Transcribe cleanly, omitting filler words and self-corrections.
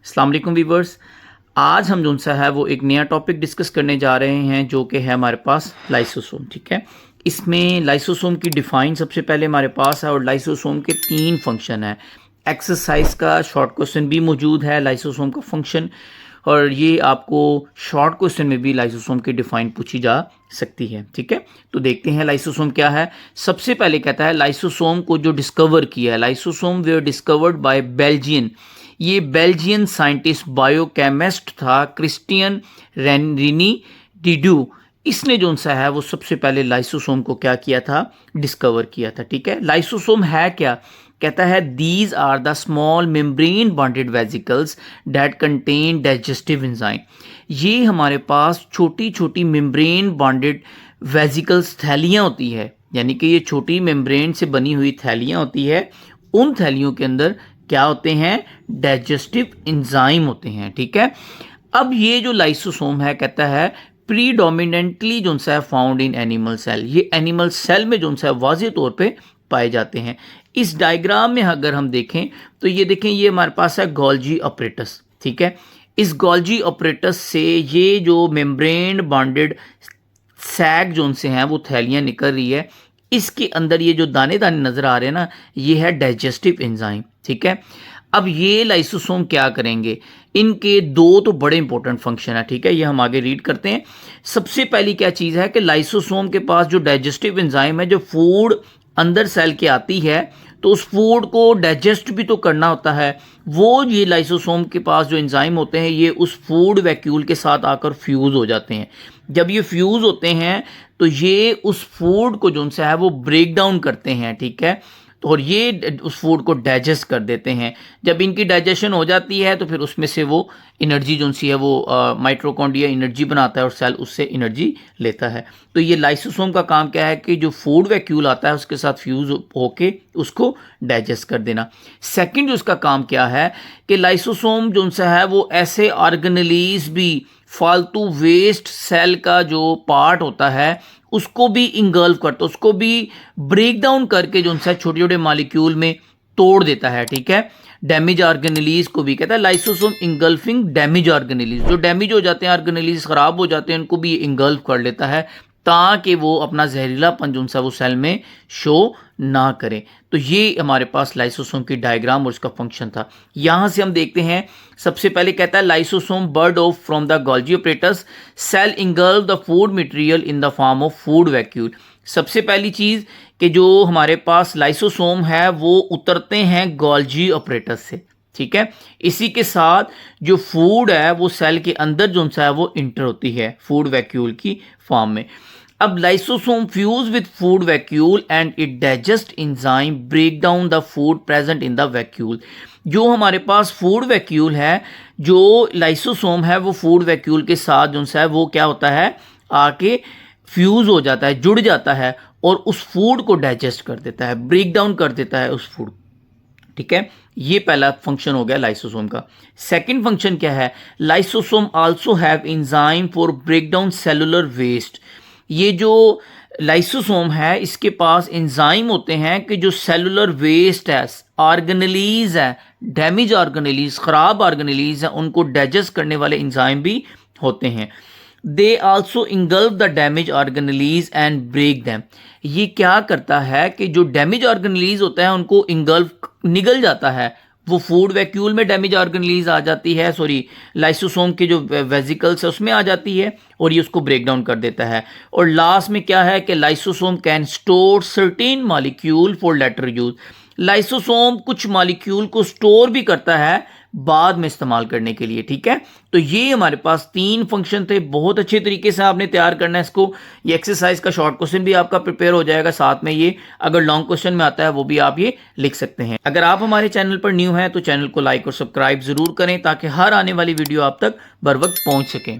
अस्सलाम वालेकुम वीवर्स। आज हम जो सा है वो एक नया टॉपिक डिस्कस करने जा रहे हैं जो कि है हमारे पास लाइसोसोम। ठीक है, इसमें लाइसोसोम की डिफाइन सबसे पहले हमारे पास है और लाइसोसोम के 3 फंक्शन है। एक्सरसाइज का शॉर्ट क्वेश्चन भी मौजूद है लाइसोसोम का फंक्शन, और ये आपको शॉर्ट क्वेश्चन में भी लाइसोसोम की डिफाइन पूछी जा सकती है। ठीक है, तो देखते हैं लाइसोसोम क्या है। सबसे पहले कहता है लाइसोसोम को जो डिस्कवर किया है, lysosome were discovered by Belgian. ये बेल्जियन साइंटिस्ट बायोकेमिस्ट था क्रिस्टियन रेनी डिड्यू। इसने जो सा है वो सबसे पहले लाइसोसोम को क्या किया था, डिस्कवर किया था। ठीक है, लाइसोसोम है क्या, कहता है these are the small membrane bonded vesicles that contain digestive enzyme. ये हमारे पास छोटी छोटी मेम्ब्रेन बॉन्डेड वेसिकल्स थैलियाँ होती है, यानी कि ये छोटी मेम्ब्रेन से बनी हुई थैलियाँ होती है। उन थैलियों के अंदर क्या होते हैं, डाइजेस्टिव एंजाइम होते हैं। ठीक है, अब ये जो लाइसोसोम है कहता है प्रीडोमिनेंटली जो सा है फाउंड इन एनिमल सेल। ये एनिमल सेल में जो सा है वाज़ेह तौर पे पाए जाते हैं। इस डायग्राम में अगर हम देखें तो ये देखें, ये हमारे पास है गोल्जी ऑपरेटस। ठीक है, इस गोल्जी ऑपरेटस से ये जो मेम्ब्रेन बॉन्डेड सैग जो उनसे हैं वो थैलियाँ निकल रही है। इसके अंदर ये जो दाने दाने नज़र आ रहे हैं ना, ये है डाइजेस्टिव एंजाइम। ठीक है, अब ये लाइसोसोम क्या करेंगे, इनके 2 तो बड़े इंपॉर्टेंट फंक्शन है। ठीक है, ये हम आगे रीड करते हैं। सबसे पहली क्या चीज़ है कि लाइसोसोम के पास जो डाइजेस्टिव एंजाइम है, जो फूड अंदर सेल के आती है तो उस फूड को डाइजेस्ट भी तो करना होता है। वो ये लाइसोसोम के पास जो एंजाइम होते हैं ये उस फूड वैक्यूल के साथ आकर फ्यूज़ हो जाते हैं। जब ये फ्यूज़ होते हैं तो ये उस फूड को जो सा है वो ब्रेक डाउन करते हैं। ठीक है, तो और ये उस फूड को डाइजेस्ट कर देते हैं। जब इनकी डाइजेशन हो जाती है तो फिर उसमें से वो एनर्जी जो सी है वो माइटोकॉन्ड्रिया एनर्जी बनाता है और सेल उससे एनर्जी लेता है। तो ये लाइसोसोम का काम क्या है कि जो फूड वैक्यूल आता है उसके साथ फ्यूज होके उसको डाइजेस्ट कर देना। सेकंड जो उसका काम क्या है कि लाइसोसोम जो सा है वो ऐसे ऑर्गेनेलीज भी, फालतू वेस्ट सेल का जो पार्ट होता है उसको भी इंगल्व करता है, उसको भी ब्रेक डाउन करके जो सा छोटे छोटे मॉलिक्यूल में तोड़ देता है। ठीक है, डैमेज ऑर्गेनेलीज को भी कहता है लाइसोसोम इंगल्फिंग डैमेज ऑर्गेनेलीज। जो डैमेज हो जाते हैं, ऑर्गेनेलीज खराब हो जाते हैं, उनको भी इंगल्फ कर लेता है ताकि वो अपना जहरीलापन जो सा वो सेल में शो ना करें। तो ये हमारे पास लाइसोसोम की डायग्राम और इसका फंक्शन था। यहाँ से हम देखते हैं, सबसे पहले कहता है lysosome bud off from the Golgi apparatus cell engulf the food material in the form of food vacuole. सबसे पहली चीज़ कि जो हमारे पास लाइसोसोम है वो उतरते हैं गोल्जी ऑपरेटस से। ठीक है, इसी के साथ जो फूड है वो सेल के अंदर जो सा है वो इंटर होती है फूड वैक्यूल की फॉर्म में। अब lysosome fuse with food vacuole and it digest enzyme break down the food present in the vacuole. जो हमारे पास फूड वैक्यूल है, जो लाइसोसोम है वो फूड वैक्यूल के साथ जो सा है वो क्या होता है, आके फ्यूज हो जाता है, जुड़ जाता है और उस फूड को डाइजेस्ट कर देता है, ब्रेक डाउन कर देता है उस फूड। ठीक है, ये पहला फंक्शन हो गया लाइसोसोम का। सेकंड फंक्शन क्या है, lysosome also have enzyme for break down cellular waste. ये जो लाइसोसोम है इसके पास एंजाइम होते हैं कि जो सेलुलर वेस्ट है, ऑर्गेनेलीज है, डैमेज ऑर्गेनेलीज, खराब ऑर्गेनेलीज है, उनको डाइजेस्ट करने वाले एंजाइम भी होते हैं। They also engulf the damage organelles and break them. ये क्या करता है कि जो डैमेज ऑर्गेनेलीज होता है उनको इंगल्फ, निगल जाता है, वो फूड वैक्यूल में डैमेज ऑर्गेनेलीज आ जाती है, सॉरी लाइसोसोम के जो वेसिकल्स है उसमें आ जाती है और ये उसको ब्रेक डाउन कर देता है। और लास्ट में क्या है कि lysosome can store certain molecule for later use. Lysosome कुछ मॉलिक्यूल को स्टोर भी करता है बाद में इस्तेमाल करने के लिए। ठीक है, तो ये हमारे पास 3 फंक्शन थे। बहुत अच्छे तरीके से आपने तैयार करना है इसको। ये एक्सरसाइज का शॉर्ट क्वेश्चन भी आपका प्रिपेयर हो जाएगा, साथ में ये अगर लॉन्ग क्वेश्चन में आता है वो भी आप ये लिख सकते हैं। अगर आप हमारे चैनल पर न्यू हैं तो चैनल को लाइक और सब्सक्राइब जरूर करें ताकि हर आने वाली वीडियो आप तक बर वक्त पहुंच सके।